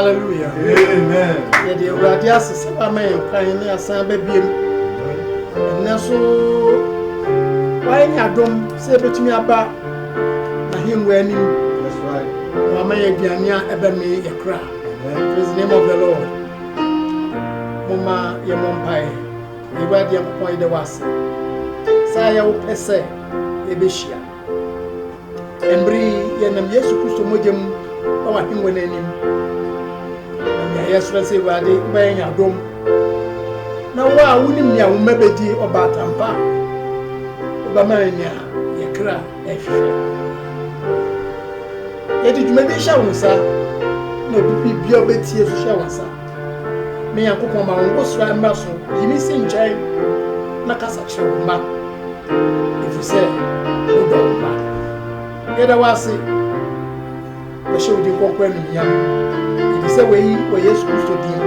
Hallelujah. Amen. Yeah, the Radia Saba may kind of San Baby. And so, why not don't say to me about him when you. That's right. Mama Yadiania Ebemy Yakra. Praise the name of the Lord. Mama Yamompai. You were the point the was. Saya Pese Ebeshia. Embri Yanam Yesu Christo Mojum, our him when any. Yes, let's say, Radi, buying a dome. Now, why wouldn't you maybe or Batampa? Obamania, Yakra, Yet it may be shown, sir. No, be your betty as a shower, sir. May I cook on my own was right muscle, you missing Jay, Nakasa show, ma. If you say, oh, don't, ma. Yet I was say, the show did walk when young. If you say, where yes, Christo dear.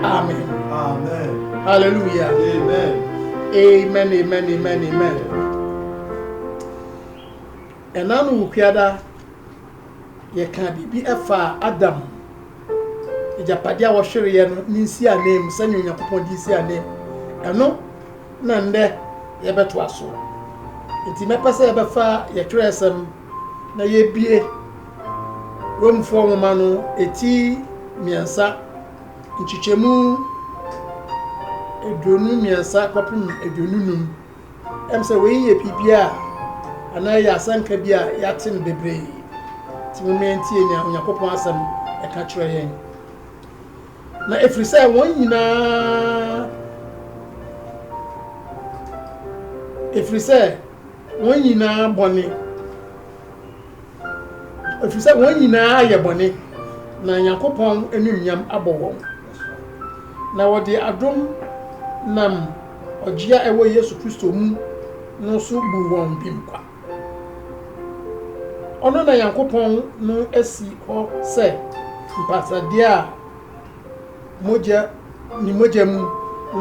Amen. Amen. Hallelujah. Amen. Amen, amen, amen, amen. And now, Ukiada. Ye can be efa Adam. Ejapadia wo hwere ye no ninsi anem sane Onyankopon di si anem. Eno na nde ye beto aso. Nti mepese ye befa ye tresem na ye bie Romfo nwoma no eti miensa nchichemu edonu miensa kwapem edonunum. Emse we ye pipia ana ya sanka bia ya tin bebre. Timenti enya Onyankopon asem e ka kire yen na efrise won nyina boni efrise won nyina aye boni na Onyankopon enumnyam abowon na wodi adom nam ogia ewo Yesu Kristo mu no so bu won bimkwa ono na Yankopon no esi ho se mpasade a moja ni moja mu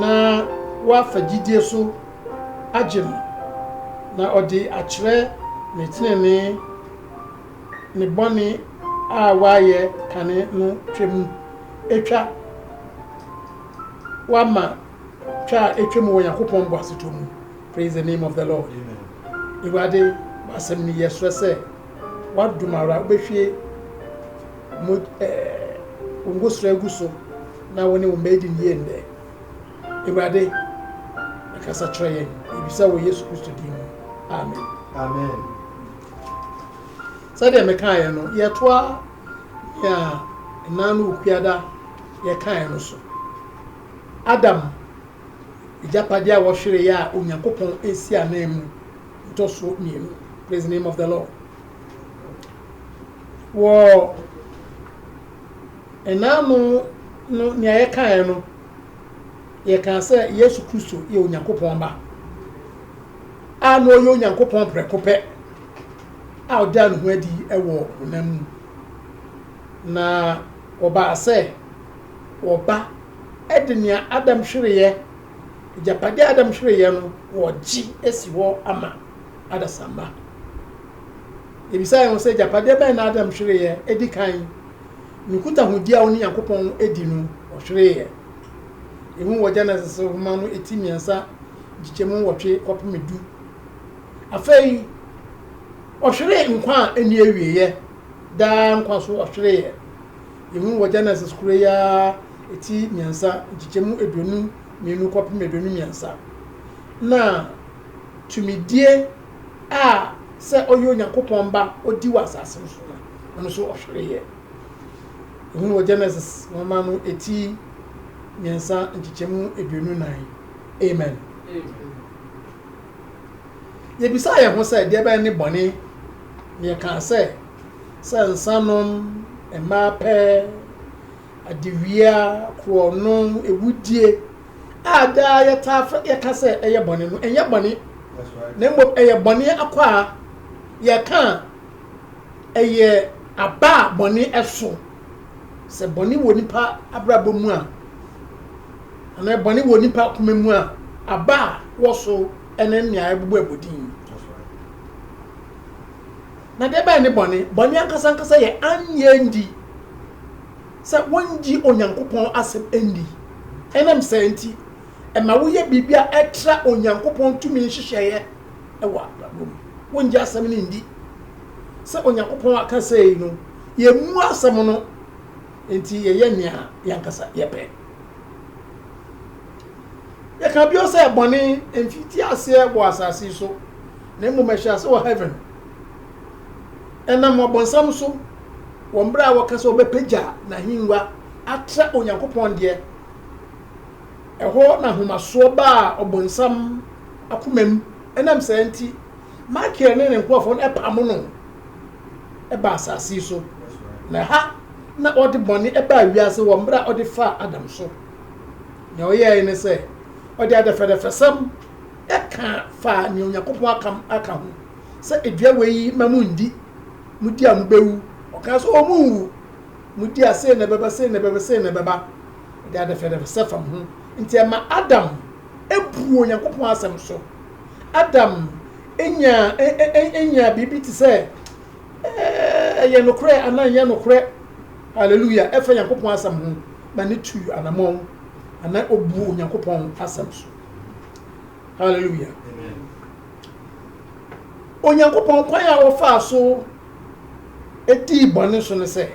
na wa fagidie so agem na odi akire ne tinene ne boni a waye kane no twem etwa wama twa etwem wo Yankopon bo asetomu. Praise the name of the Lord. Amen. Iwade basem ni Yesu se what do my rabbi ngosra guso na woni wo made in yen there Ibrade akasa trayen ibisa wo Yesu Kristo din. Amen. Amen. Sade me kan ye no ye toa ya nanu ukuada ye kan no so Adam ijapadia wo hwere ya Onyankopon esi anemu ntoso mienu. Praise the name of the Lord. Wo enamu no nia ye kan no ye kan say Yesu Kristo ye Onyankopon ba ano ye Onyankopon prekope a oda no adi ewo onam na oba say oba edenia Adam hwere ye japade Adam hwere ye no wo gi esi wo ama adasamba ebisa yon se japade ben na Adam hwere ye edi kan nikuta hudi a oni Yankopon edi no hwere ye ehu wo Genesis homa no etimiansa gichemu wotwe kopemedu afei hwere nkwa eni awie ye da nkwa so hwere ye ehu wo Genesis kure ya etimiansa gichemu edonu menu kopemedonu miansa na tumidie a se oyo Onyankopon ba odi wasase so na no so hwere ye ehu wo Genesis homa no miensa nchichemu edwenu nan. Amen. Ye bisa ye ho say de ba ne bone ye kan say nsanom emape adiwia krono ewudie ada ye tafa ye ka say eye bone no enye bone. That's right. Na mbo eye bone akwa ye kan eye aba bone eso se bone woni pa abrabo mu a ana bone woni pa kuma mu a aba woso ene nia ebubu ebodin. That's right. Na de ba ni bone ankasa ye anye ndi sɛ wonji onyankopɔn asɛm endi ɛnam sɛ nti ɛma woyɛ bibia ɛtra onyankopɔn tumi nhyehyɛeɛ ɛwɔ abrabɔ mu wonji asɛm ne ndi sɛ onyankopɔn aka sɛ no yɛmu asɛm no nti yɛyɛ nea yɛnkasa yɛpɛ yɛka bio sɛ bɔne mfiti aseɛ wɔ asase so na mmom ɛhyɛ ase wɔ heaven ɛnam ɔbɔnsam so wɔn bere a wɔka sɛ wɔbɛpagya n'ahengua atra onyankopɔn deɛ ɛhɔ na ahomasoɔ ba a ɔbɔnsam akoma mu ɛnam saa nti Michael ne ne nkurɔfoɔ no ɛpam no ɛba asase so na ha na ɔde bɔne ɛba wiase wɔn bere a ɔde fa Adam so na ɔyɛɛ ne sɛ ɔde adɛfɛdɛfɛsɛm ɛka fa ne onyankopɔn aka ho sɛ edua wɔ yi ma mu ndi mudi a mubɛwu ɔka so ɔmu mudi a sei na bɛba sei na bɛba sei na bɛba ɔde adɛfɛdɛfɛsɛ fam ho nti ɛma Adam ebu onyankopɔn asɛm so Adam enya biribi te sɛ ɛyɛ nokorɛ anaa nyɛ nokorɛ hallelujah ɛfa onyankopɔn asɛm ho ma ne tu anamɔn ana obu onyankopɔn asɛm so hallelujah Amen. onyankopɔn kwan a wɔfa so edi bɔne so ne sɛ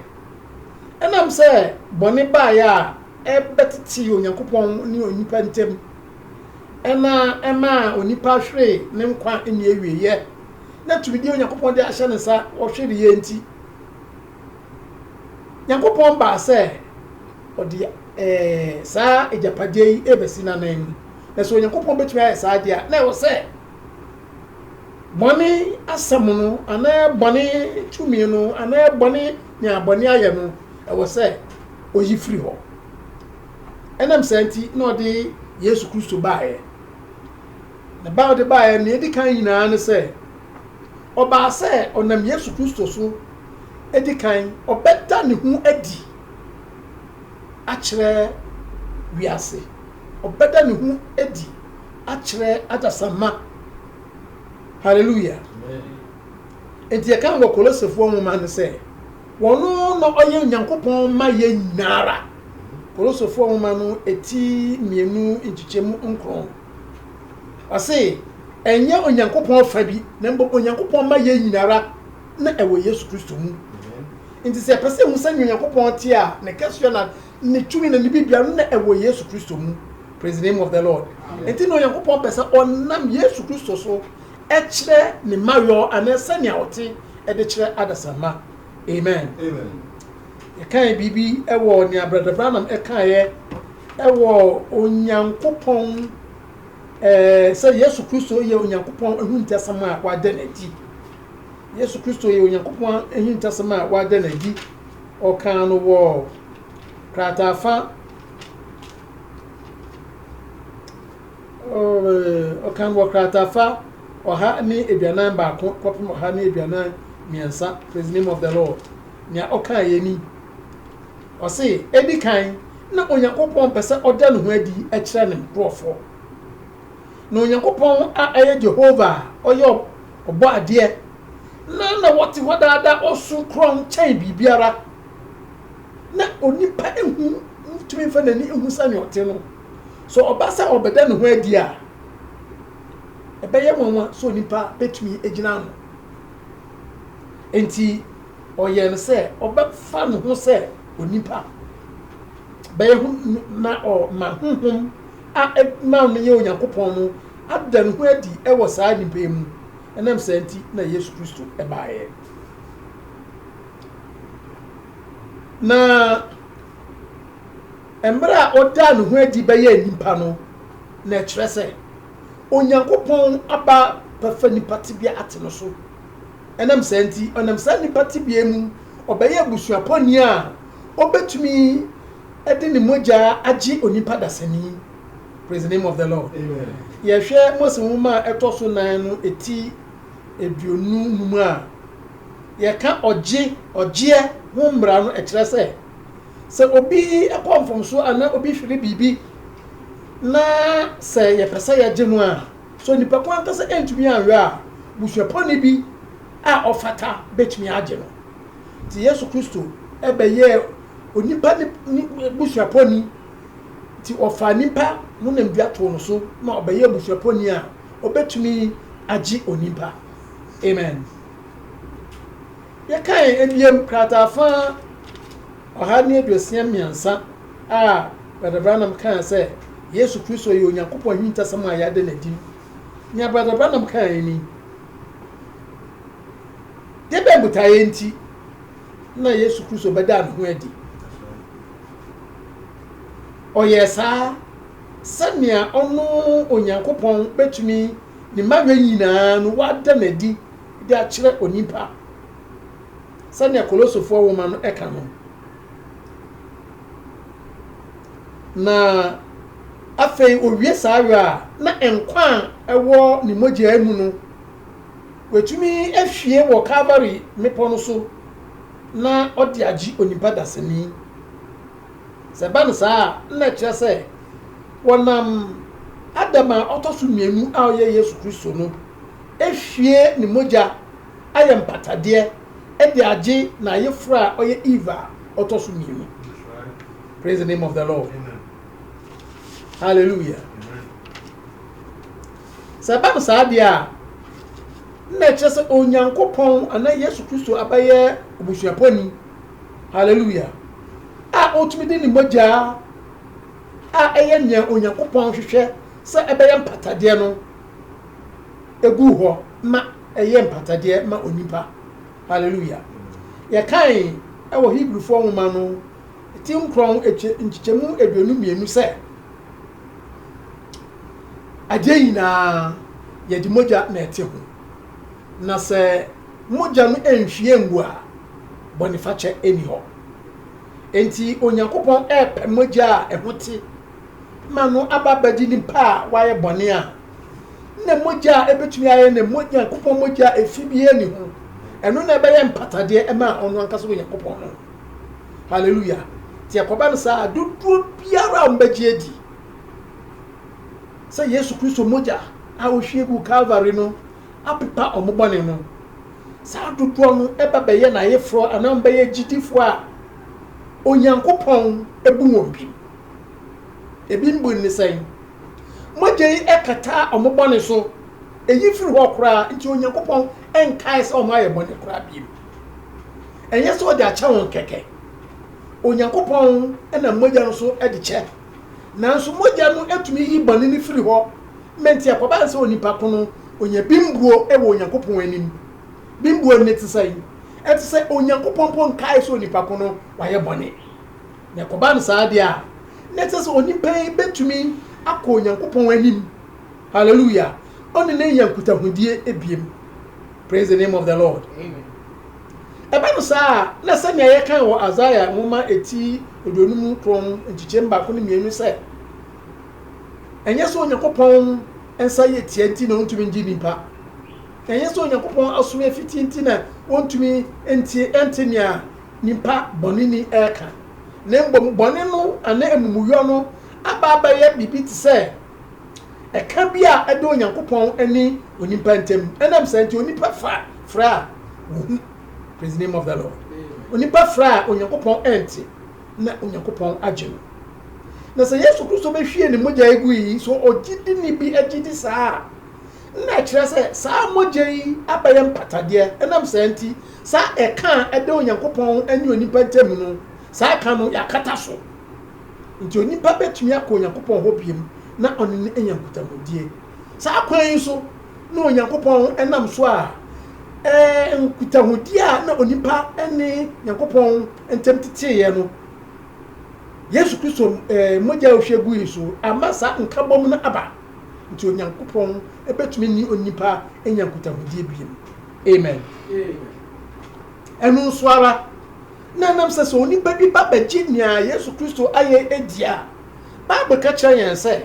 ɛnam sɛ bɔne baeɛ a ɛbɛtete onyankopɔn ne onipa ntam ɛna ɛma onipa hwere ne nkwa ne awieyɛ na tumidi onyankopɔn de ahyɛ ne nsa ɔhwere yɛ nti nyankopɔn baa sɛ ɔde saa agyapadeɛ yi ɛbɛsi n'anan mu na sɛ onyankopɔn bɛtumi ayɛ saa deɛ na ɛwɔ sɛ bɔne asɛm no anaa bɔne tumi no anaa bɔne nya bɔne ayɛ no ɛwɔ sɛ oyi firi hɔ ɛnam saa nti na ɔde Yesu Kristo baeɛ na ba ɔde baeɛ na edi kan nyinaa ne sɛ ɔbaa sɛ ɔnam Yesu Kristo so edi kan ɔbɛda ne ho adi akyerɛ wiase ɔbɛda ne ho adi akyerɛ adasamma hallelujah enti yɛka wɔ Kolosefoɔ nwoma ne sɛ wɔno na ɔyɛ Onyankopɔn ma yɛ nyinara Kolosefoɔ nwoma no eti mmienu nkyekyɛmu nkron ɔse ɛnyɛ Onyankopɔn fa bi na mbɔ Onyankopɔn ma yɛ nyinara na ɛwɔ Yesu Kristo mu nti sɛ pɛsɛ hu sɛ Onyankopɔn te a ne kɛseɛ na ne tumi na ne bibia no na ɛwɔ Yesu Kristo mu praise the name of the Lord enti na Onyankopɔn pɛ sɛ ɔnam Yesu Kristo so ɛkyerɛ ne mayɔ anaa sɛnea ɔte ɛde kyerɛ adasamma amen yɛkan biribi ɛwɔ ne abradabranam ɛkaeɛ ɛwɔ Onyankopɔn sɛ Yesu Kristo yɛ Onyankopɔn ehuntasɛm a wada n'adi Yesu Kristo yɛ Onyankopɔn ehuntasɛm a wada n'adi ɔkan no wɔ krataafa ɔkan wɔ krataafa ɔha ne aduanan baako kɔpem ɔha ne aduanan mmiɛnsa praise the name of the Lord nea ɔkan yɛ ni ɔse edi kan na Onyankopɔn pɛ sɛ ɔda ne ho adi ɛkyerɛ ne nkurɔfoɔ na Onyankopɔn a ɛyɛ Jehova ɔyɛ ɔbɔ adeɛ na wɔte hɔ daadaa ɔso korɔn kyɛn biribiara na onipa ehu tumi mfa n'ani ehu sani ɔte no so ɔba sɛ ɔbɛda ne ho adi a ɛbɛyɛ nwanwa so onipa betumi egyina no enti ɔyɛ no sɛ ɔbɛfa ne ho sɛ onipa bɛyɛ ho na ɔma honhom a ma no yɛ Onyankopɔn no ada ne ho adi ɛwɔ saa nipa yi mu ɛnam saa nti na Yesu Kristo ɛbaeɛ na mmerɛ a ɔda ne ho adi bɛyɛ nipa no na ɛkyerɛ sɛ Onyankopɔn aba pɛfɛ nipa tibia ate no so ɛnam saa nti ɔnam saa nipa tibia mu ɔbɛyɛ abusuapɔni a ɔbɛtumi ɛde ne mogya agye onipa dasani praise the name of the Lord Amen. yɛhwɛ Mose nwoma a ɛtɔ so 9 no eti aduonu num a yɛka ɔgyeɛ ho mmara no ɛkyerɛ sɛ obi ɛkɔ mfomso ana obi hwere biribi na sɛ yɛpɛ sɛ yɛgye no a so nipa ko ankasa ɛntumi anwɛ a busuapɔni bi a ɔfata betumi agye no nti Yesu Kristo ɛbɛyɛ onipa ni busuaponi ti ofa nipa no na mbia to no so na obeye busuaponi a obetumi agi onipa. Amen. Ya kai ebiem kratafa ohani aduosia miansa a badabranam kan say Yesu Kristo ye Onyankopon hintasam a yade na dim. Nya badabranam kan ni debe butaye nti na Yesu Kristo beda no ho adi. Oyesa samia ono Onyankopon betumi ni mawe nyina no wada na di de a kire onipa. Samia Kolosofo woman no eka no. Na afei owie saara na enkwan ewo ni mogya emu no wetumi afie wo Calvary mepo no so na odi agi onipa dasani seban saa na kire se wonam Adama otoso mienu a oye Yesu Kristo no afie ni mogya ayem patade edi agi na yefra oye Eva otoso mienu. Praise the name of the Lord. Amen. Hallelujah. Amen. Sabam sadia na chese Onyankopon ana Yesu Kristo abaye obusuaponi. Hallelujah. A otumi de ni mogya a eye nya Onyankopon hwehwe se ebeye mpatade no egu ho ma eye mpatade ma onipa. Hallelujah. Ya kai ewo Hebrew fo nwoma no tim kron nchichemu eduonu mienu se ade nyina ye di mogya na ete ho na se mogya no enhwie ngu a bonifache eni ho enti Onyankopon epe mogya a ehote manu ababadi ni pa waye bone a na mogya ebetumi aye na mogya Onyankopon mogya efibie ni ho eno na ebe ye mpatade ema ono ankaso Onyankopon no. Hallelujah. Ti akoba no sa dudu biara mbagye edi say Yesu Kristo mogya a ohwiegu Calvary no apepa omobone no sa dudu no eba beye na yefro anam beye gidifo a Onyankopon ebu wombi ebi mbu ni say mogya yi ekata omobone so eyi firi ho kora nti Onyankopon enkai se omaye bone kora biem enye so de acha won keke Onyankopon ena mogya no so edi che nanso mogya no etumi yi bone ni firi ho menti akoba se onipa kono onya bimbuo ewo Onyankopon anim bimbuo ne tisai etise Onyankopon pon kai se onipa kono waye bone na akoba no saade a netise onipa betumi akọ Onyankopon anim. Hallelujah. Oni ne yankutahudie ebiem. Praise the name of the Lord. Amen. Ebanu sa na sanya ye kan wo Isaiah moma eti odonum kron nchichemba ko ne mienu se enye so Onyankopon ensa ye tienti na ontumi ngi nipa enye so Onyankopon asome afiti nti na ontumi enti nipa bonini eka na mbom bone no ana emumuyo no ababa ye bibiti se eka bia edo Onyankopon ani onipa ntem enam senti onipa fra praise the name of the Lord. Onipa fra Onyankopon enti na Onyankopon agye na se Yesu Kristo be hwie ne mogya egu yi so ogidi ni bi agidi saa na kire se saa mogya yi abaye mpatade enam senti saa eka ede Onyankopon ani onipa ntem no saa ka no yakata so nti onipa betumi akọ Onyankopon ho biem na onene enyankutamodie saa kwan yi so na Onyankopon enam so a nkutahudi a na onipa ene Nyankopon entem titiye no Yesu Kristo mogya ohwegu yi so amasa nkabom na aba nti Onyankopon ebetumi ni onipa enyankutahudi biem. Amen. Enu so ara na nam se so onipa bi babaji nia Yesu Kristo aye edia Bible ka kire yen se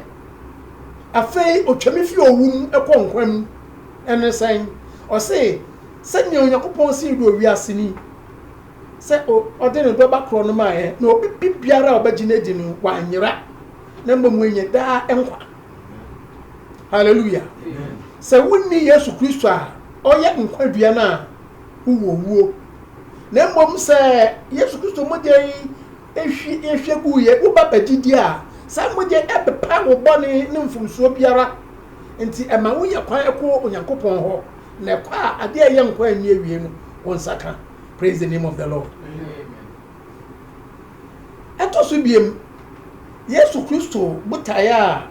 afei otwami fi owum ekonkwan ene sen o se sanya Onyankopon si do wiase ni se o de no ba kro no maaye na obi biara obagina di no wa anyira na mbom enye da enkwa. Hallelujah. Amen. Se wonni Yesu Kristo a oye nkwadua na wuwo na mbom se Yesu Kristo mogya yi ehwe gu ye uba bagidi a sa mogye ebepa wo bone ne mfumsuo biara nti ema wo yakwan ekọ onyankopon ho na kwa ade ye nkwa ani awie no won saka. Praise the name of the Lord. Amen. Eto so biem Yesu Kristo butaya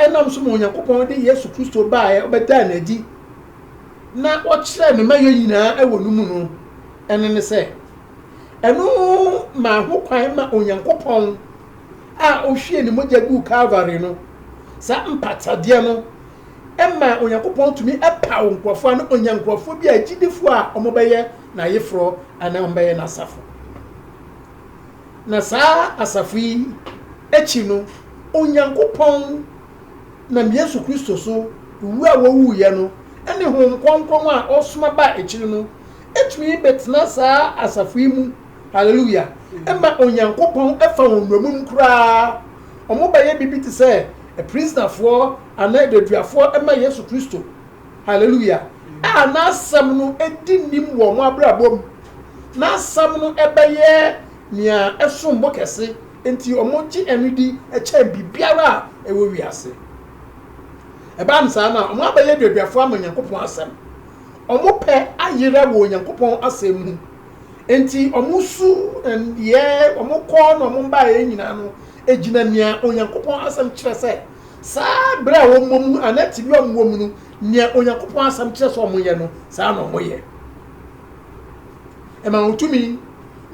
enam so mo onyankopon de Yesu Kristo baaye obeda na di na o kire me mayo nyina ewo numu no ene ne se eno ma ho kwan ma onyankopon a ohwie ne mogya gu Calvary no sa mpatade no emma onyankopon tumi epa onkrofo na onyankrofo bi a gidifo a omobeye na yefro ana ombeye na asafo na sa asafo yi echi no onyankopon na Yesu Kristo so wu a wo ye no ene ho nkonkon a osoma ba echi no etumi betena sa asafo yi mu. Hallelujah. Emma onyankopon efa onwamum kura omobaye bibi ti say a prisoner for ana deduafo emma Yesu Kristo. Hallelujah. A na asam no edi nim wo mo abrabom na asam no ebeye nia esombo kese enti omoji enudi eche bibiara ewo wiase eba nsa na omo abaye deduafo amanyankopon asam omo pe ayira wo onyankopon asam mu enti omusu ye omukọ no mumba ye nyina no ejina nia onyankopon asam kire se sa bra wo mom anati bi omwom no nia onyankopon asam kire se omoye no sa na omoye ema utumi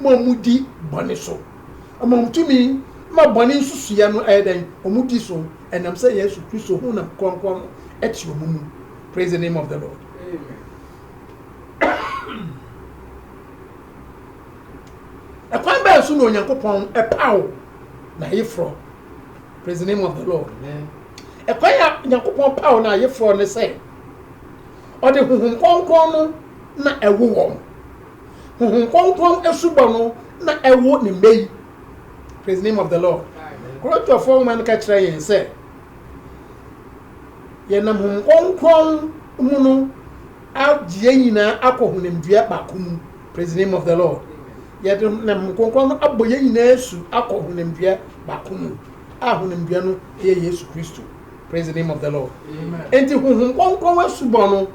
mo mudi bone so ama utumi ma bone nsusu ya no eden omudi so enam se Yesu Kristo hu na konkon eti omumu. Praise the name of the Lord. Amen. Ekwan ba so no onyankopon epawo na yefro. Praise the name of the Lord. Amen. Ekwan ya onyankopon pawo na yefro ne se ode huhum konkon no na ewo won. Huhum konkon esubo no na ewo ne mbei. Praise the name of the Lord. Quote to form man ka kire yen se ye nam hum konkon mu no agye nyina akohunamdua bakum. Praise the name of the Lord. Ye nam konkon aboye nyina asu akohunamdua bakum. Ahunamdua no ye Yesu Kristo. Praise the name of the Lord. Amen. Enti hum konkon asubo no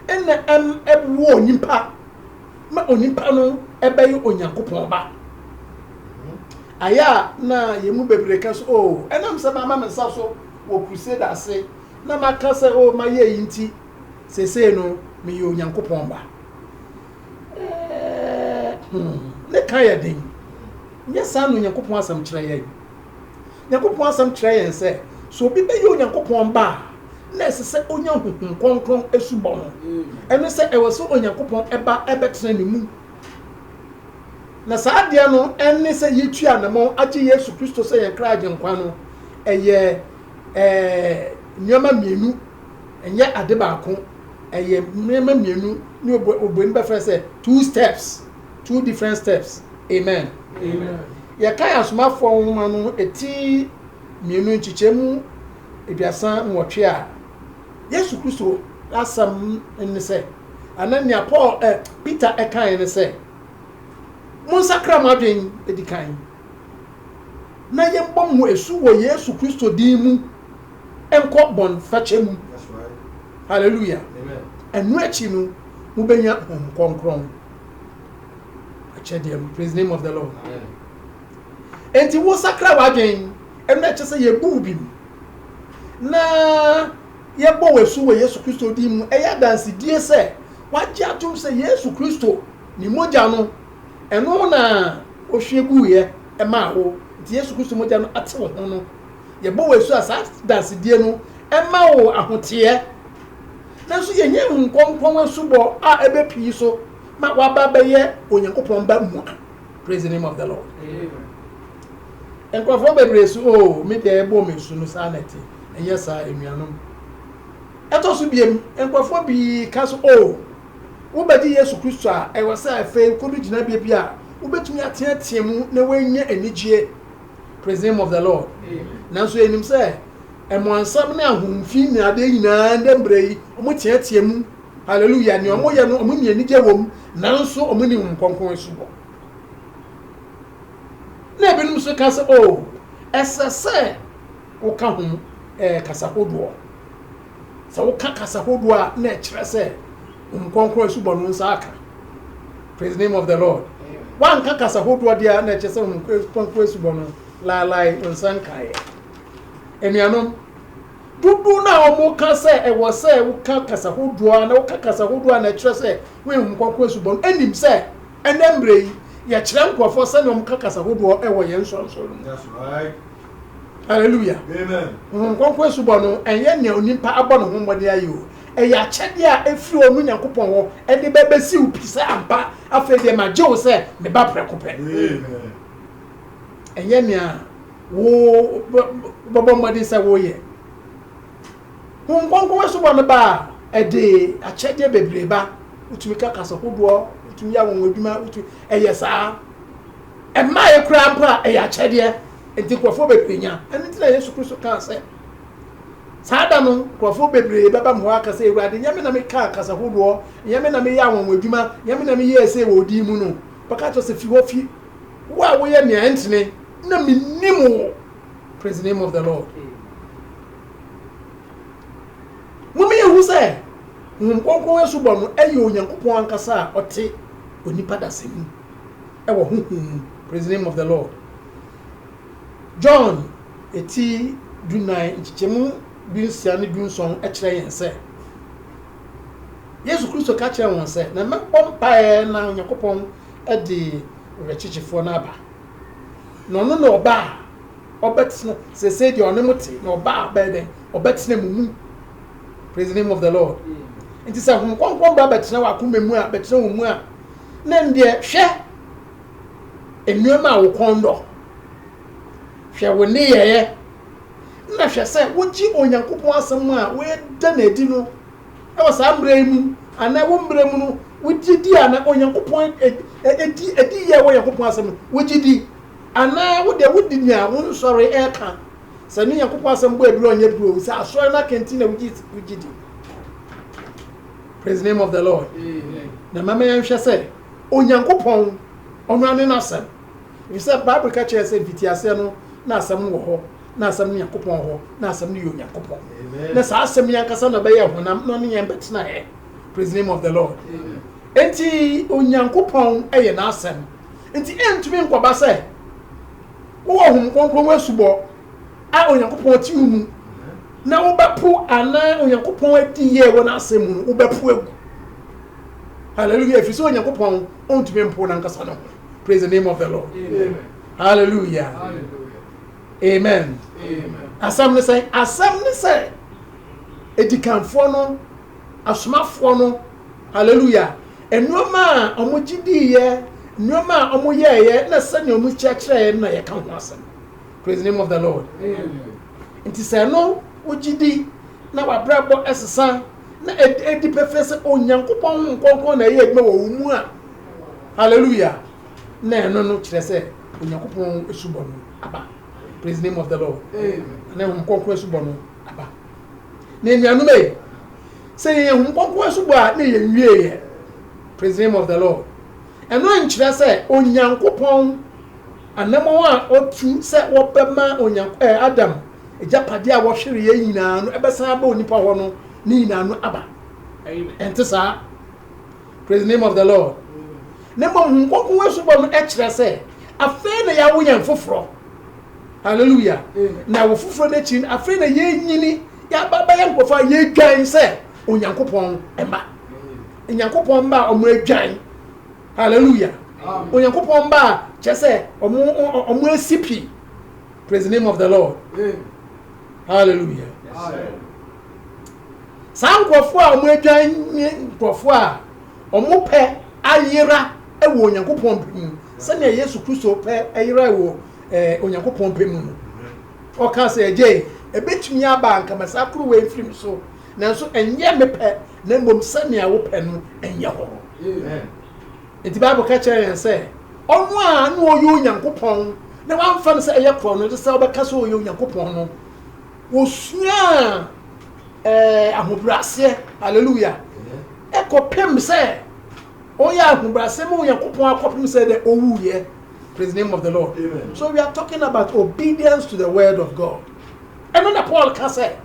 ene ebu onimpa ma onimpa no ebeyi onyankopon ba. Aya na yemu bebreka so enam se mama mensa so wo crusade ase na maka se ma ye yinti sese no me ye onyankopon ba ne kan ya den nya sa no onyankopon asam kire ye onyankopon asam kire ye se so bi be ye onyankopon ba na sese onya huhun konkron esubo no eno se e wo so onyankopon eba ebetena ne mu na saadie no enne se yitu anamo age Yesu Kristo se ye kraje nkwa no eye nyoma mienu enye ade baako eye nyoma mienu ni obon be fa se two different steps. Amen. Amen. Ye kan asomafo nwoma no eti mienu nchichemu eduasa nwotwe a Yesu Kristo asam enne se anania Paul Peter ekan enne se Monsakra madwen edikan na yembom mu esu wo Yesu Kristo din mu enko bon fachemu. That's right. Hallelujah. Amen. Enu achi no mu benya konkron achedem. Praise the name of the Lord. Amen. Enti wo sakra wadwen enu achi se ye bu bi na yebo wesu wo Yesu Kristo din mu eya dansi die se wagye atum se Yesu Kristo ni moja no eno na ohwegu ye ema wo ti Yesu Kristo moja no ate wo ho no ye bo wesu asa dance die no ema wo ahote na so ye nye nkonkon asubo a ebepi so ma waba be ye onyankopon ba mu. Praise the name of the Lord. Amen. Enkofo bebre so me de ebo me su no sanity enye sa enuanom eto so biem enkofo bi ka so wo badi Yesu Kristo a e wasa afa kodu gina bia a wo betumi ateatea mu na wanya anigye. Praise the name of the Lord. Amen. Nanso enim se emoansam na ahumfi na ade nyina ndembre yi omo teatea mu. Hallelujah. Ni omo ye no omo mi anigye wom nanso omuni nkonkon esubo na ebinom so ka se oh esese wo ka ho kasa hodo so wo ka kasa hodo a na ekire se nkonkon esubo no nsa aka. Praise the name of the Lord. One ka kasa hodo dia na ekire se nkonkon esubo no lai nsan kae enuanom dudu na omo ka se ewo se wo ka kasa hodo na wo ka kasa hodo na ekire se we nkonkon esubo no enim se enembre yi ya kire nkofo se na omo ka kasa hodo ewo ye nsonso. That's right. Hallelujah. Amen. Nkonkon esubo no enye ne onimpa abọ no hombode ayo eya chede a efiri onu Nyankopon ho e de bebesi upise ampa afede ma je wo se me ba prekope. Amen. Enye ne a wo bobo mbodi se wo ye nkonkon esubo no ba e de achede bebre ba utumi ka kasa hodo utumi ya won adwuma utumi eye saa e ma ye kura ampa eya chede enti kwafo bebrenya eni tina Yesu Kristo ka se saada no kwafo bebre baba mo aka se Ewurade nyame na me ka kasa hodo nyame na me ya won adwuma nyame na me ye se wo di mu no baka to se fi wo fi wo ye ne antene na minimo. Praise the name of the Lord. Mumi yehu se nkonkon esubo no eye Onyankopon ankasa ote onipa dasemu ewo huhum. Praise the name of the Lord. John eti dunai nchichemu binsiane dunson ekire yense Yesu Kristo ka kire won se na mepompa na Onyankopon edi rechichifo na aba no no no oba obetina se di onemuti no oba beden obetina mumu. Praise the name of the Lord. Nti sa konkon ba betina wa komemu a betina wo mu a na ndie hwe enuama wo kondo hwe wo ne yeye na hwe se woji Onyankopon asem a we da na edi no e wo sa mbra mu ana wo mbra mu no woji di ana Onyankopon edi ye wo Onyankopon asem woji di ana wo de wodi nya wo sori eka se ni Onyankopon asem bo eduro onye duro se asori na kenti na woji di. Praise the name of the Lord. Amen. Na mama yan hwe se Onyankopon onu ane na asem you say Bible ka che se vitiase no na asem wo ho na asem ni Onyankopon ho na asem ni Onyankopon. Amen. Na sa asem yan kasa na be ye honam no ne yan betina he. Praise the name of the Lord. Amen. Enti Onyankopon eye na asem enti entumi nkoba se wo hom konkon wasubo a Onyankopon ti umu na wo bepo ana Onyankopon adi ye wo na asem mu wo bepo egu. Hallelujah. If you so Onyankopon ontumi mpo na nkasa no. Praise the name of the Lord. Amen. Hallelujah. Hallelujah. Amen. Amen. Asam ne say edikanfo no asomafo no hallelujah enoma omugidi ye enoma omoyeye na sane omuchiachire na ye kan ho asem. Praise the name of the Lord. Amen. Nti say no ugidi na wabrabo esesa na edi pefese Onyankopon nkonkon na ye edme wo mu a hallelujah na no kire say Onyankopon esubo no aba. Praise the name of the Lord. Amen. Na nkonkon esubo no aba na enuanu me say ye nkonkon esubo a na ye nwie ye. Praise the name of the Lord. Eno nkire say Onyankopon anamo a otu say wo bema Adam ejapade a wo hwere ye nyina no ebesa ba onipa ho no ni nyina no aba. Amen. Entisa. Praise the name of the Lord. Nemo nkonkon esubo no ekire say afa na ya wo yan foforo. Hallelujah. Na wo foforo na chi afa na ye nyini ya baba ya nkofa ye dwan say Onyankopon ema. Onyankopon ba omo adwan. Hallelujah. Onyankopon ba chese omo asipi. Praise the name of the Lord. Hallelujah. Sankofo a omo adwan nkofo a omo pe ayira ewo Onyankopon pem. Sane Yesu Kristo pe ayira ewo Onyankopon pem no. O ka se eje ebetumi aba anka masakuru we mfrim so. Nanso enye mepe na mbom sane a wo pe no enye ho. Amen. Enti Bible ka kire say onu a na oyo Onyankopon na wamfa no say eye kro no say obeka so oyo Onyankopon no osua ahobrase hallelujah ekopem say Oh yeah, Brasemo Yakupon Akopim said that oh yeah. Praise the name of the Lord. Amen. So we are talking about obedience to the word of God. And when Paul can say,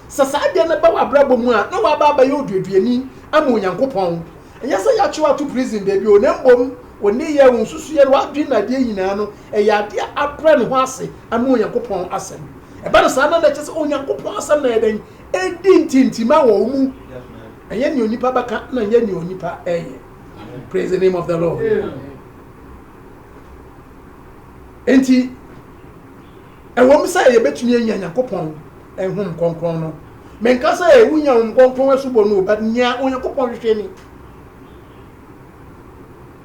Sasadia na bawa brabo mu a na wa ba ba yo duaduani ama Onyankopɔn. Ɛnyɛ sɛ ya chewa to prison baby o na mbom oni ye wonsusu ye wa dwi na de nyina no ɛyɛ ade apra ne ho ase ama Onyankopɔn asɛm. Ɛba no saa na na kyɛ sɛ Onyankopɔn asɛm na yɛden edi ntintima wɔ mu. Ɛyɛ ne onipa baka na ɛyɛ ne onipa ɛyɛ. Praise the name of the Lord. Enti ɛwɔm sɛ yɛbɛtumi anya Onyankopɔn ɛhom kronkron no menka sɛ wunya kronkron asubɔ no but nya Onyankopɔn hwehwɛ ni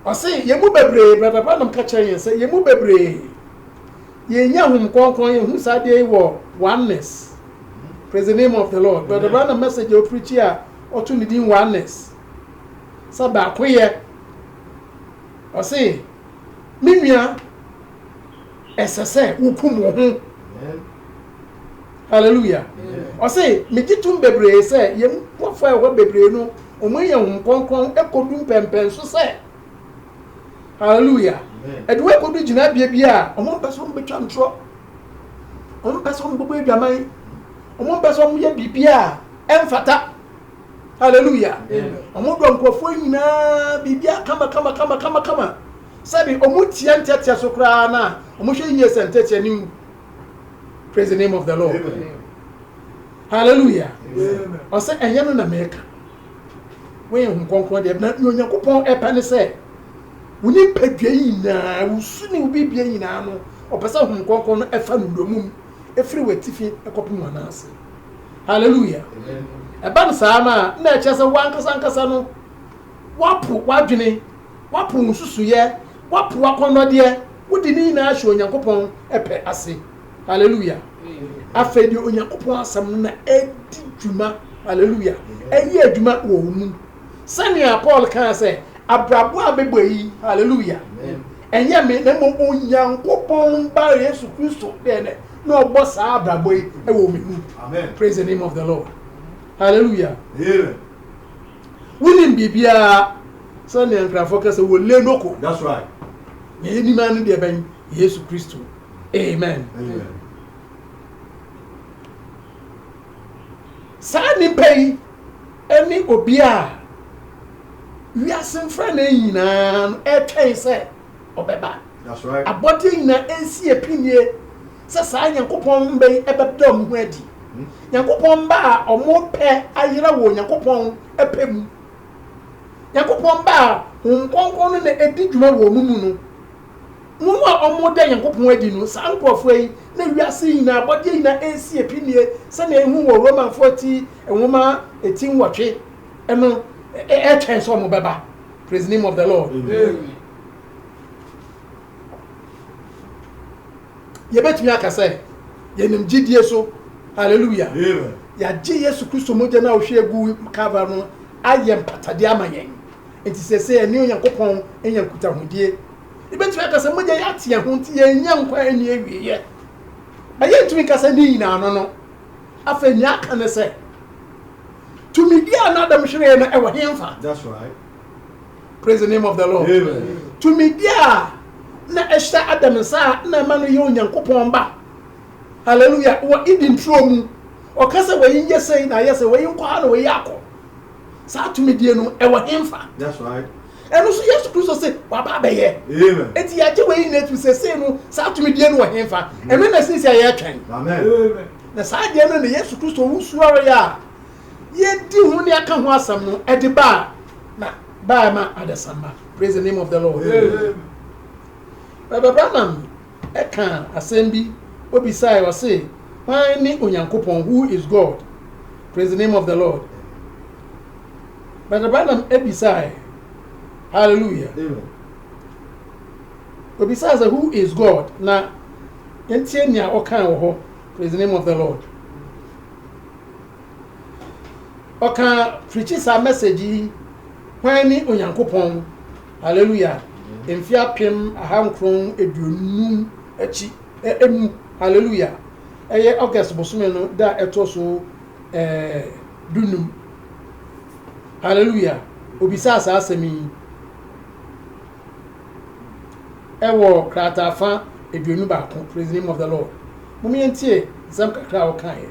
ɔse yɛmu bebree brother Branham ka kyerɛ yɛn sɛ yɛmu bebree yɛnya hom kronkron yɛhu saa deɛ wɔ oneness. Praise the name of the Lord. Brother Branham message o preach a ɔto ne din oneness sɛ baako yɛ ɔse me nua ɛsɛ sɛ wokum wo ho. Hallelujah. I say, me jitum bebre say, yem kwafo e ho bebre no, omo ye hom konkon ekodum pempen so say. Hallelujah. Edwe kodu gina bia bia, omo peso mo betwa ntro. Omo peso mo bobo adwaman. Omo peso mo ye bibia emfata. Hallelujah. Omo do nkrofo nyina bibia kama. Sabi omo tia ntetia so kra na, omo hwe yie sentetia ni. Praise the name of the Lord. Amen. Hallelujah. Amen. I say, and you know America. When you conquer the Onyankopon epane say, we need pedwe na, we soon be be na no, or person who conquer no efa no mum, every way tifi ekopim anase. Hallelujah. Amen. Eba sama na kyese wankasa no, wapo wadwene, wapo nsusuye, wapo akonnode, wodi ni na ahwe Onyankopon epe ase. Hallelujah. Afedi Onyankopɔn asam na edi dwuma. Hallelujah. Eyi adwuma wo mu. Sania Paul kan say abrabo abebo yi. Hallelujah. Enye me na mo Onyankopɔn ba Yesu Kristo de ne na obo sa abrabo yi e wo me mu. Amen. Praise the name of the Lord. Hallelujah. Amen. Winning bibia Sania nkrafo ka say wo le noko. That's right. Ye ni man de ben Yesu Kristo. Amen. Amen. Sani pay any obia. We are some friend na e say obeba. That's right. Abodi na ensi epinye. Sa Nyankopɔn mbɛ ebedom ho adi. Nyankopɔn ba omo pɛ ayira wo Nyankopɔn epem. Nyankopɔn ba nkonkon na edi dwuma wo mu no. Nwa omo da Nyankopɔn adi no sa nkrofo yi na wiase nyina abodi nyina ensi epinie se na ehu wo Roman 40 enwoma etin wotwe eno e so omo beba. Praise the name of the Lord. Amen. Yebetumi akase yenim gidie so. Hallelujah. Amen. Ya ji Yesu Kristo moja na ohwe egu kava no ayem patade amayen. Enti sese eni Onyankopɔn enyankuta hodie. Ibetumi akase moja ya tie ho nti yenya nkwa eni ewiye. Aye ntumi kase ni nyina no afeni aka ne se tumi dia na adam hwere na ewo hemfa. That's right. Praise the name of the Lord. Amen. Tumi dia na ehya adam sa na ma no ye Onyankopɔn ba. Hallelujah. Wo idin trom o kase we yin sei na yese we yin kwa na we yakọ. Sa tumi die no ewo hemfa. That's right. Eno so Yesu Kristo say wa ba be ye. Amen. Eti ya je we na tu say no sa tumi die no wo hemfa. Eno na since ya twen. Amen. Amen. Na sa die no na Yesu Kristo wusuare ya. Ye di hu ne aka ho asam no e de ba na ba ma adasamba. Praise the name of the Lord. Amen. Baba Branham e kan asem bi obi sai o say why ni Onyankopon who is God. Praise the name of the Lord. Baba Branham e bi sai. Hallelujah. Amen. Obi sai who is God na entie nia o kan wo ho. Praise the name of the Lord. Oka preach sa message when ni Onyankopon. Hallelujah. Emfia pem ahankron eduonum achi emu. Hallelujah. Eye August bosume no da etoso dunum. Hallelujah. Obisa sa asemi ewo kratafa eduonu baako. Praise the name of the Lord. Mummy entie nsɛm kakra wo kan ye.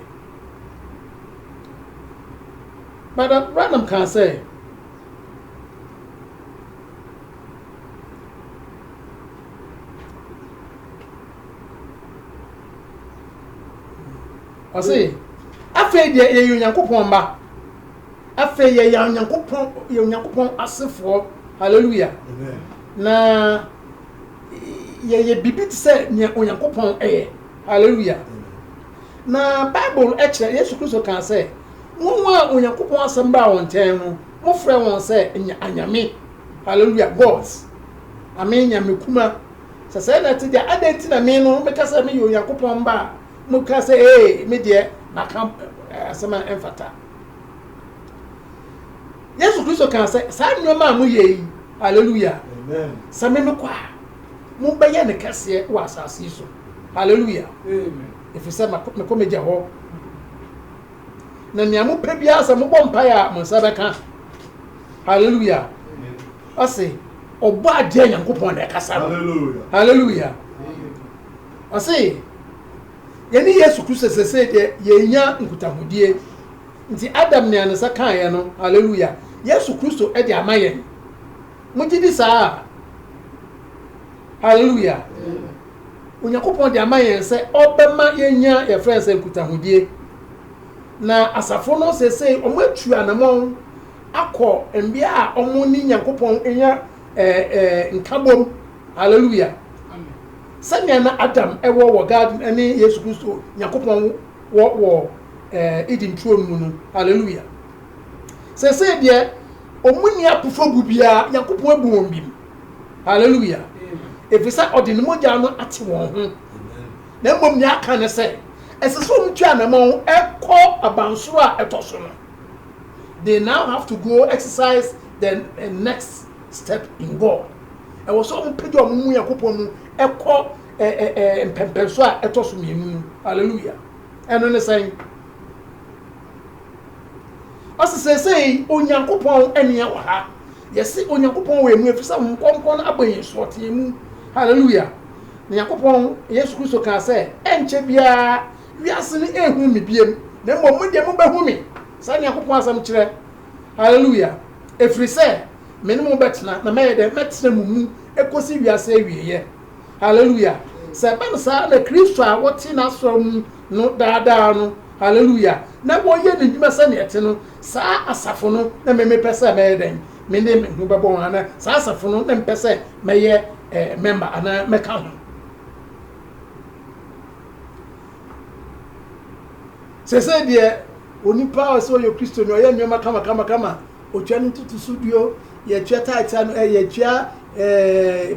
But random can say I say afei de ye Onyankopɔn ba afei ye Onyankopɔn asefo. Hallelujah. Amen. Na ye bibi te sɛ ne Onyankopɔn Hallelujah. Na Bible ekyere Yesu Kristo kan sɛ wonwa Onyankopɔn asɛm ba won nkyɛn no mo frɛ won sɛ anyame. Hallelujah. Gods. Amen nyame kuma. Sɛ na te dia adenti na me no me ka sɛ me Onyankopɔn ba mo ka sɛ me de na ka asɛm emfata. Yesu Kristo kan sɛ saa nnwoma mo ye. Hallelujah. Amen. Sɛ me kwa mo bɛyɛ ne kɛseɛ wɔ asase so. Hallelujah. Amen. If you say me come gya hɔ na nea mo pɛ bia sɛ mo bɔ mpae a mo nsa bɛka. Hallelujah. Ɔse ɔbɔ agye Nyankopɔn na ɛkasa. Hallelujah. Hallelujah. Ɔse yɛne Yesu Kristo sese de yɛnya nkutahodie nti Adam ne anasa kan yɛ no. Hallelujah. Yesu Kristo de ama yɛn mo gidi saa. Hallelujah. Onyankopɔn de ama yɛn sɛ ɔbɛma yɛnya yɛ frɛ sɛ nkutahodie na asafo no sese ɔmo atu anamɔn akɔ mbea a ɔmo ni Nyankopɔn enya nkabom. Hallelujah. Amen. Sɛnea na Adam ɛwɔ wɔ garden ɛne Yesu Kristo Nyankopɔn wɔ Eden throne mu no. Hallelujah. Sese deɛ ɔmo ni apofo bubia Nyankopɔn abu wɔn bim. Hallelujah. Efisa ɔde ne mogya no ate wɔn ho. Na mmom ne aka ne sɛ ɛsɛ sɛ ɔmo tua anamɔn ɛkɔ abansoro a ɛtɔ so no. They now have to go exercise the next step in God. Ɛwɔ sɛ ɔmo pɛgya ɔmo mu Nyankopɔn mu ɛkɔ mpɛmpɛnso a ɛtɔ so mmienu. Hallelujah. Ɛno ne sɛn ɔsɛ sɛ Onyankopɔn ɛnea wɔ ha. Yɛsi Onyankopɔn wɔ emu efisa nkɔnkɔn no abɔ yɛn so ɔte mu. Hallelujah. Nyankopɔn Yesu Kristo kan sɛ ɛnkyɛ bia wiase ne ehu mi biem na mmom mo de mo bɛhu mi. Sa Nyankopɔn asɛm kyerɛ. Hallelujah. Efiri sɛ me ne mo bɛtena na mɛyɛ dɛ mɛtena mu mu ekosi wiase awieyɛ. Hallelujah. Sɛ ba no saa na Kristo a wɔte n'asɔre mu no daadaa no. Hallelujah. Na wɔyɛ ne dwuma sɛ ne ɛte no saa asafo no na me pɛ sɛ mɛyɛ dɛn me ne me ho bɛbɔ wɔn ana saa asafo no na mpɛ sɛ mɛyɛ member ana mɛka ho. Sese deɛ onipa a sɛ ɔyɛ Kristo no ɔyɛ nneɛma kama otwa ne tutu studio yɛtua taita no yɛtua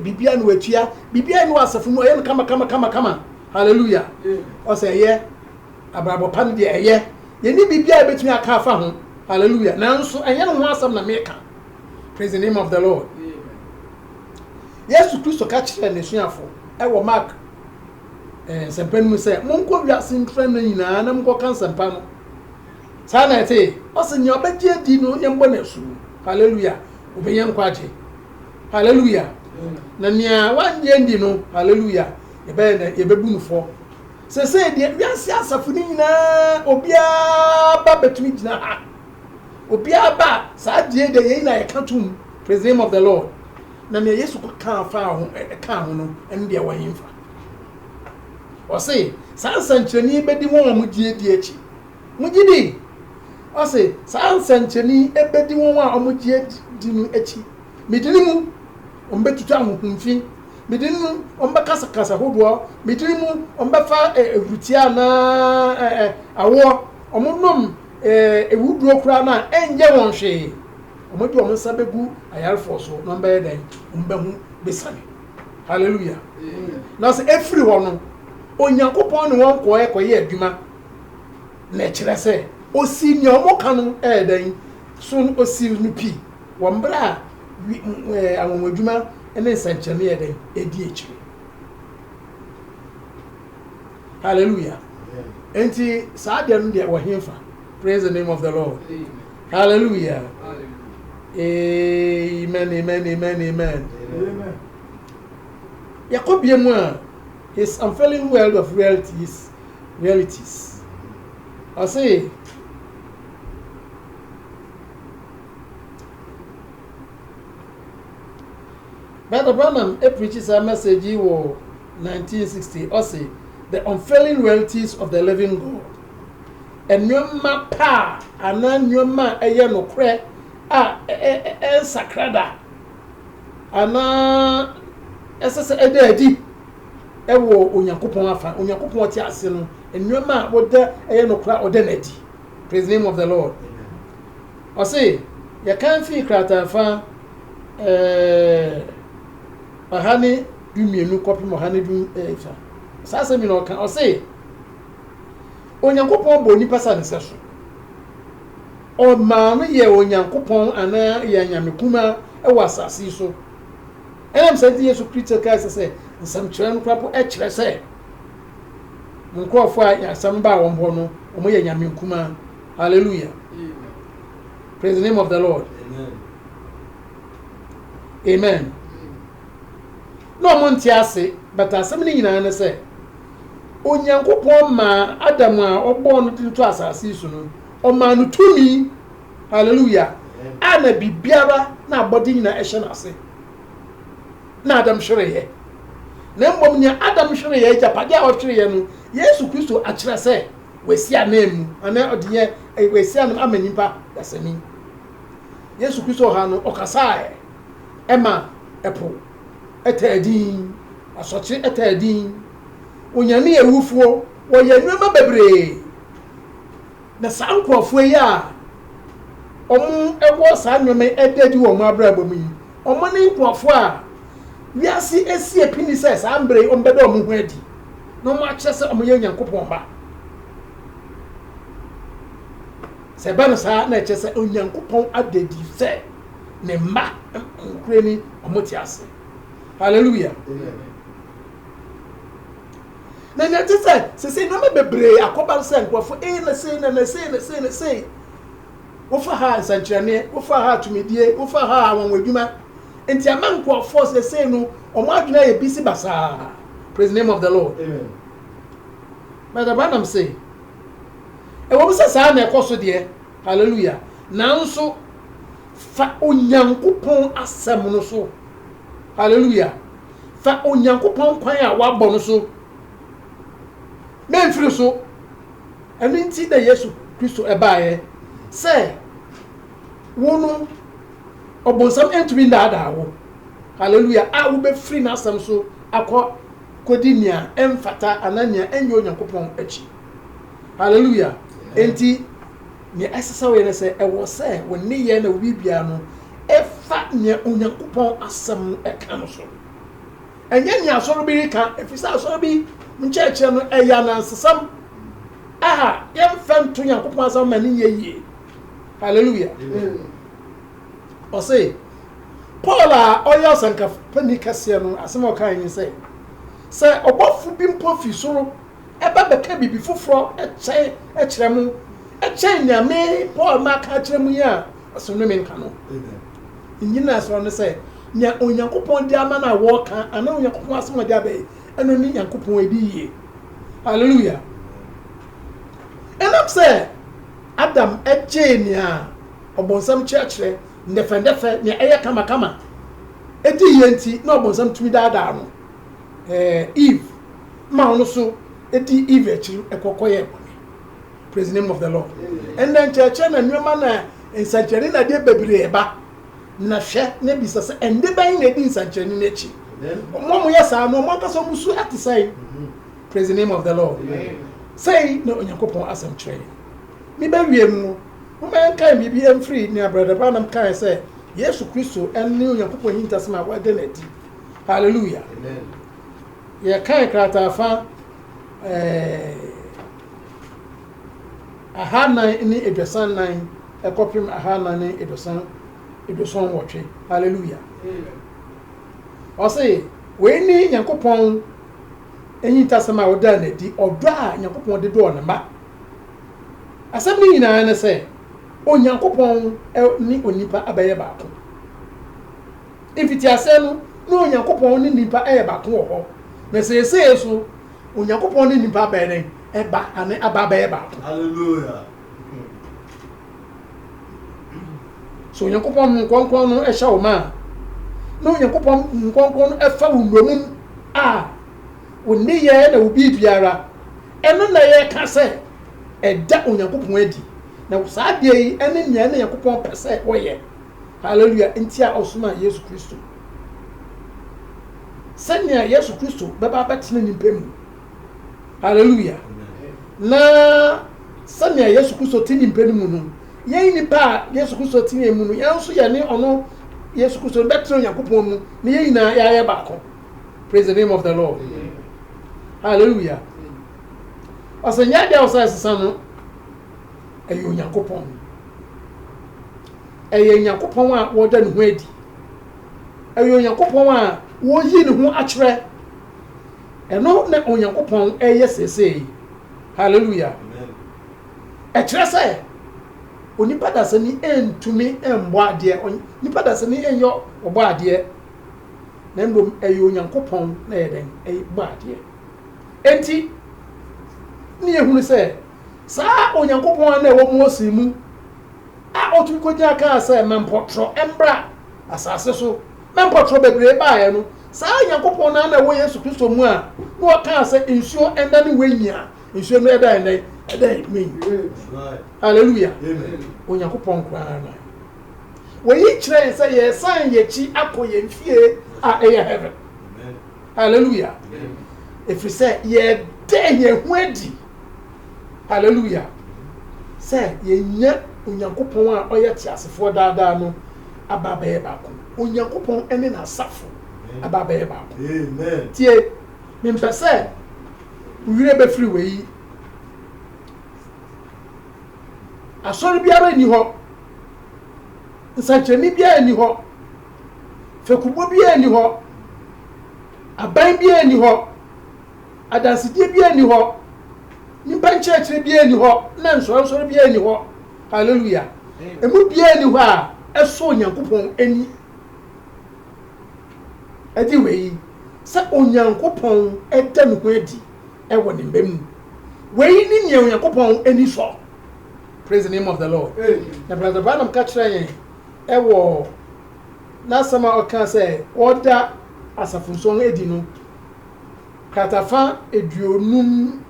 bibia no watua bibia no asafo mu ɔyɛ no kama. Hallelujah. Ɔsɛ ɛyɛ abrabɔ pa no deɛ ɛyɛ yɛni bibia betumi aka afa ho. Hallelujah. Nanso ɛyɛ no ho asɛm na meka. Praise the name of the Lord. Yesu Kristo ka kyerɛ n'asuafo ɛwɔ Mark nsɛmpa no mu sɛ monkɔ wiase mfrɛ no nyinaa na monkɔka nsɛmpa no. Saa na ɛte ɔsɛ nea ɔbɛgye adi no yɛmbɔ n'asu. Hallelujah. Obɛyɛ nkɔ agye. Hallelujah. Na nea wanyɛ ndi no. Hallelujah. Yɛbɛbu no fɔ. Sɛ deɛ wiase asafo no nyinaa obiara ba bɛtumi gyina ha. Obiara ba saa die de yɛn na yɛka tum. Praise the name of the Lord. Na nea Yesu ka fa ho no ɛne deɛ wɔhemfa. Ɔse saa nsɛnkyerɛnne bɛdi wɔn a mogye di akyi. Mogye di. Ɔse saa nsɛnkyerɛnne bɛdi wɔn a mogye di no akyi. Medini mu ɔmbɛtutu ahohomfi. Medini mu ɔmbɛkasa hodoɔ. Medini mu ɔmbɛfa erutia na awoɔ. Ɔmonom ewuduro kura na ɛnyɛ wɔn hwee. Ɔmɔdi ɔmo nsa bɛgu ayarefo so na ɔmbɛyɛ dɛn ɔmbɛhu besane. Hallelujah. Na sɛ efiri hɔ no Onyankopɔn ne wɔn kɔyɛ adwuma na ɛkyerɛ sɛ osi nea ɔmo ka no ɛyɛ dɛn so osi no pii wɔn bere a anwonwadwuma ne nsɛnkyerɛnne yɛ dɛn edi akyire. Hallelujah. Enti saa deɛ no deɛ wɔhemfa. Praise the name of the Lord. Hallelujah. Amen. Yakobia his unfailing world of realities. I say, Brother Branham preaches a message in 1960. I say, the unfailing realities of the living God. And nyoma pa ana nyoma eye no kre sakrada ana esese edi ewo onyankopon afa onyankopon ti ase no nyoma woda eye no kra oda na di. Praise the name of the Lord. I say you can feel krata fa mahani dumienu kopi mahani dum fa sasa mi no kan I say onyankopon bo nipa sa ne seso o ma no ye onyankopon ana ye nyamekuma e wasasi so enam say Yesu Kristo ka say nsam kyerɛ no krapo e kyerɛ say nkrofo a asam ba won bo no o mo ye nyamekuma. Hallelujah. Amen. Praise the name of the Lord. Amen. Amen. No mo ntiase but asam ni nyina na say onyankopon ma Adam a ogbo no tinto asase so no o ma no tumi. Hallelujah. Ana bibiara na abodi nyina ehye na ase na Adam hwereye na mbom nya Adam hwereye japade a hwereye no Yesu Kristo akire se wesi anam ana odiye wesi anam amanipa dasani Yesu Kristo ha no okasa ema epo etadin asoche etadin onyame ewufuo wo ye nwema bebre na sankrofo yi a ebo sa nwema edadi wo mu abrabo mu yi omo ne nkrofo a wiase esi epini se sa ambre ombedo omo hu adi no mo ache se omo ye nyankopon ba se ba no sa na eche se onyankopon adedi se ne ma nkreni omo ti ase. Hallelujah. Amen. Na nyati se no bebre akoba se nkwafo na say wo fa ha sankyerene wo fa ha tumedie wo fa ha awonwadwuma enti amanko force say no omo adwena ye bisi basa. Praise the name of the Lord. Amen. But the Branham say e wo bisa sa na ekoso de. Hallelujah. Nanso fa onyankopon asem no so. Hallelujah. Fa onyankopon kwan a wabɔ no so memfiri so eno nti da Yesu Kristo ebaaye say wono obonsam entumi ndaada wo. Hallelujah. A wo be free na asem so akɔ kodi nia emfata anania enyo onyankopon achi. Hallelujah. Enti ni asesa we ne say ewo say woni ye na bibia no efa ni onyankopon asem eka no so enye nya asoro bi ka efisa asoro bi ncheche no eya na nsesam aha yemfa nto onyankopon asem ma ni ye. Hallelujah. O say Paul a oya sanka pani kase no asem o kan ni say obofu bi mpofi soro eba beka bibi foforo ekyere mu ekyere nyame Paul ma ka kyere mu ya asem no menka no. Nyina so no say nya onyankopon di ama na wo ka ana onyankopon asem di abai eno ni nyankopon edi yie. Hallelujah. Enam say Adam eje ni a obonsam kyerɛkyerɛ ndefe ni eye kama edi yie nti na obonsam tumi daada no Eve ma no so edi Eve ekyiri ekokoye. Praise the name of the Lord. And then kyerɛkyerɛ na nwema na nsankyerɛ na de bebre eba na hwe na bisa se ende ban na di nsankyerɛ na echi mo yesa no mo kaso musu atisai. Praise the name of the Lord. Say no onyankopon asem kyerɛ mi ba wiem no mo man kan bibi em free ni brother Branham kan say Yesu Kristo en ni onyankopon hintasem a wade na di. Hallelujah. Amen. Ye kan krata fa ahana ni edwasan nan ekopim ahana ni edwasan wotwe. Hallelujah. Amen. O say we ni nyankopon enyitasem a wada na di odo a nyankopon de do na ma asem ni nyina na say onyankopon ni onipa abaye baako. Ifiti asem no Onyankopɔn ne nipa e ba ko ho na se so Onyankopɔn ne nipa ba ne e ba ane aba ba e ba hallelujah so Onyankopɔn nkonkon no e hye wo ma no Onyankopɔn nkonkon no e fa wo nomum a wonni ye na obi biara eno na ye ka se e da Onyankopɔn adi na saa de yi ene nya na Onyankopɔn pese wo ye hallelujah ntia osuma Yesu Kristo senya Yesu Kristo beba betene nipa mu hallelujah na senya Yesu Kristo tini nipa mu no ye nipa Yesu Kristo tini mu no ye nso ye ne ono Yesu Kristo betene Onyankopɔn mu ne ye nyina ya ye baako praise the name of the Lord hallelujah asenya de osasa no ayo Onyankopɔn ayo Onyankopɔn a woda ne ho adi ayo Onyankopɔn a wo yi ne ho akyerɛ eno na Onyankopɔn eye sesei hallelujah ɛkyerɛ sɛ onipa dasani entumi embɔ ade onipa dasani enyo ɔbɔ ade na mbom ayo Onyankopɔn na yɛden ɛyɛ bɔ ade enti ne ehunu sɛ saa Onyankopɔn na ɛwɔ Mose mu a otu konya ka sɛ mempɔtro embra asase so mempɔtro bebre bae no saa Onyankopɔn na ɛwɔ Yesu Kristo mu a no ɔka sɛ nsuo enda ne wanyia nsuo no ɛda me hallelujah amen Onyankopɔn kra na wɔyi kyerɛ sɛ yɛ san yɛchi akɔ yɛn fie a ɛyɛ heaven amen hallelujah efiri sɛ yɛ de yɛn ho adi hallelujah sɛ yɛnya Onyankopɔn a ɔyɛ tiasefoɔ daadaa no aba bɛyɛ baako Onyankopɔn ene na safo aba bɛyɛ baako amen tie mempɛ sɛ wire bɛfiri wei asɔre biara ni hɔ nsankyerɛni biara ni hɔ fekubo biara ni hɔ aban biara ni hɔ adansidie biara ni hɔ nipa nkyerɛkyerɛ biara ni hɔ na nsɔrɔnsɔrɔ biara ni hɔ hallelujah emu biara ni hɔ a ɛso Onyankopɔn ani adi wei sɛ Onyankopɔn ɛda ne ho adi ɛwɔ ne mbam wei ni nea Onyankopɔn ani so praise the name of the Lord na brother Branham ka kyerɛ yɛn ɛwɔ n'asɛm a ɔka sɛ ɔda asafonso edi no kratafa eduonum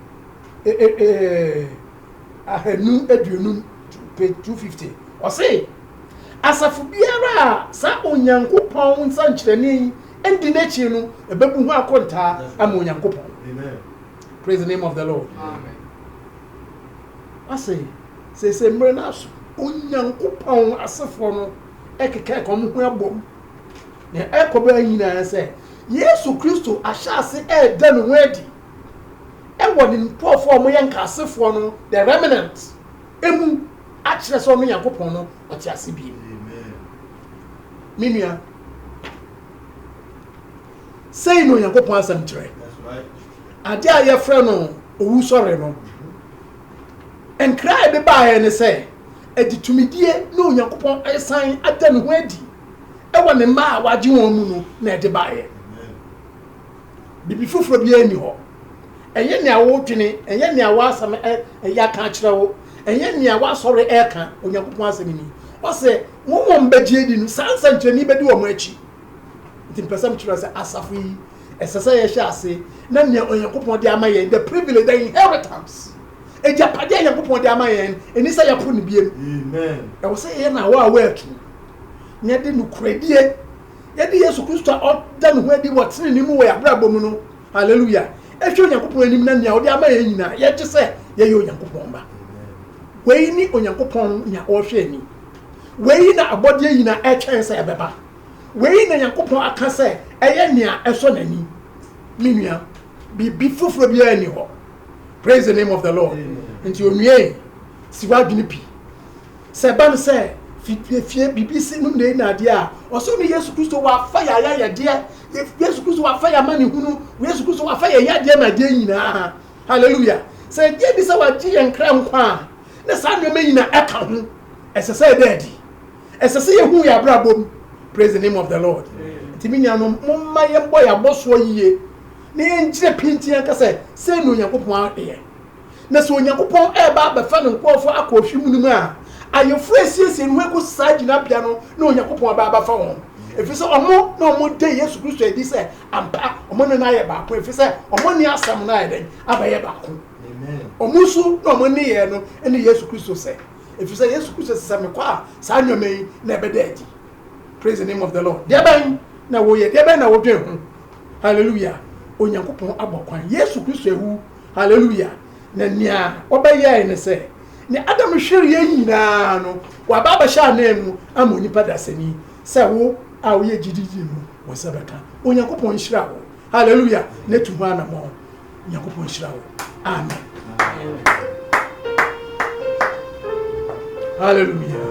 ahanu eduonum page 250 ɔse asafo biara a sa Onyankopɔn nsankyerɛni endi n'akyi no ebebu ho akonta ama Onyankopɔn amen praise the name of the Lord amen ase se mre na so Onyankopɔn asafo no ekeka kom ho abom na ekoba nyina sɛ Yesu Kristo ahyase ɛda no ho adi ɛwɔ ne ntɔfo mo yɛ nkasefo no the remnant emu akyerɛ sɛ ɔno Onyankopɔn no ɔte ase bi amen minua sei no Onyankopɔn asɛm kyerɛ that's right ade a yɛfrɛ no owu sɔre no enkra ebe bae ne sɛ editumidie na Onyankopɔn ɛsan ada ne ho adi ɛwɔ ne mma a wagye wɔn mu no na ɛde bae bibi fufuro bi ani hɔ ɛnyɛ nea wo twene ɛnyɛ nea wo asɛm ɛyɛ aka kyerɛ wo ɛnyɛ nea wo asɔre ɛka Onyankopɔn asɛm ni ɔsɛ mo mo mbɛgye di no sansa nkyɛni bɛdi wɔ mo akyi nti mpɛsɛm kyerɛ sɛ asafo yi ɛsɛ sɛ yɛhyɛ ase na nea Onyankopɔn de ama yɛn the privilege the inheritance ejapade Onyankopɔn de ama yɛn eni sɛ yɛpo ne biem amen ɛwɔ sɛ yɛ na wo a wɔatu ne de no kuradie yɛde Yesu Kristo a ɔda ne ho adi wɔ tene ne mu wɔ abrabɔ mu no hallelujah ehwe Onyankopɔn anim na nea ɔde ama yɛn nyina yɛgye sɛ yɛyɛ Onyankopɔn ba wei ni Onyankopɔn nya ɔhwɛ ani wei na abɔdeɛ nyina ɛtwɛn sɛ ɛbɛba wei na Onyankopɔn aka sɛ ɛyɛ nea ɛsɔ n'ani minua bibi fufuro bi ani hɔ praise the name of the Lord nti onwie siwa dwene pi sɛ ban sɛ fie bibi si no ne na ade a ɔsɛ no Yesu Kristo wa fa ya de Yesu Kristo wa fa ya mani hunu Yesu Kristo wa fa ya de na de nyina hallelujah sɛ die bi sɛ wa gye yɛn kra nkwa na saa no me nyina ɛka ho ɛsɛ sɛ ɛda adi ɛsɛ sɛ yɛhu yɛ abrabom praise the name of the Lord ntimi nuano momma yɛmbɔ yɛabɔsoɔ yie na yɛnkyerɛ pintia ka sɛ sɛ no Onyankopɔn ayɛ na sɛ Onyankopɔn ɛba abɛfa ne nkɔɔfo akɔ ohwim no mu a ayɛfo asiesie no ho saa gyinabea no na Onyankopɔn aba abafa wɔn ɛfiri sɛ ɔmo na ɔmo de Yesu Kristo adi sɛ ampa ɔmo ne no ayɛ baako ɛfiri sɛ ɔmo ne asɛm no ayɛ dɛn abɛyɛ baako ɔmo so na ɔmo ne yɛ no ɛne Yesu Kristo sɛ ɛfiri sɛ Yesu Kristo sɛ mekɔ a saa nnwoma yi na ɛbɛda adi. Praise the name of the Lord. Deɛ bɛn na wɔyɛ deɛ bɛn na wɔdwen ho hallelujah Onyankopɔn abɔ kwan Yesu Kristo ewu hallelujah na nea ɔbɛyɛ ne sɛ ne Adam hwere yɛ nyinaa no waba abɛhyɛ anan mu ama onipa dasani sɛ wo a woyɛ gididi no wɔ sɛ bɛka Onyankopɔn hyira wo hallelujah na tu ho anamɔ Onyankopɔn hyira wo amen hallelujah.